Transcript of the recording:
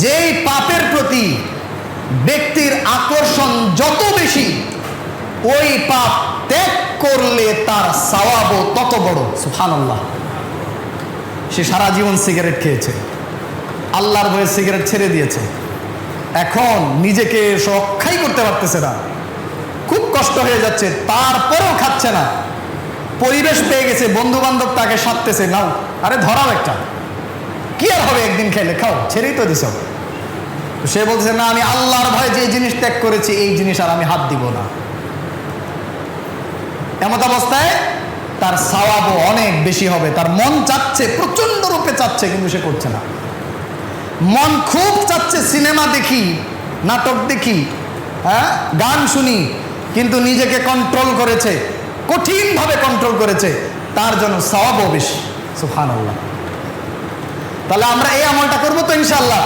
যেই পাপের প্রতি ব্যক্তির আকর্ষণ যত বেশি, ওই পাপ ত্যাগ করলে তার সওয়াবও তত বড়। সুবহানাল্লাহ। সে সারা জীবন সিগারেট খেয়েছে, আল্লাহর ভয়ে সিগারেট ছেড়ে দিয়েছে, এখন নিজেকে রক্ষাই করতে পারতেছে না, খুব কষ্ট হয়ে যাচ্ছে, তারপরেও খাচ্ছে না। পরিবেশ পেয়ে গেছে, বন্ধু বান্ধব তাকে সাধতেছে, নাও আরে ধরাও একটা, কি আর হবে একদিন খেলে, খাও, ছেড়েই তো দিছ। সে বলছে না, আমি আল্লাহর ভয়ে যে জিনিস ত্যাগ করেছি এই জিনিস আর আমি হাত দিব না। এমত অবস্থায় তার সওয়াবও অনেক বেশি হবে। তার মন চাচ্ছে, প্রচন্ড রূপে চাচ্ছে, কিন্তু সে করছে না। মন খুব চাচ্ছে সিনেমা দেখি, নাটক দেখি, হ্যাঁ, গান শুনি, কিন্তু নিজেকে কন্ট্রোল করেছে, কঠিনভাবে কন্ট্রোল করেছে, তার জন্য সওয়াবও বেশি। সুবহানাল্লাহ। তাহলে আমরা এই আমলটা করবো তো ইনশাআল্লাহ।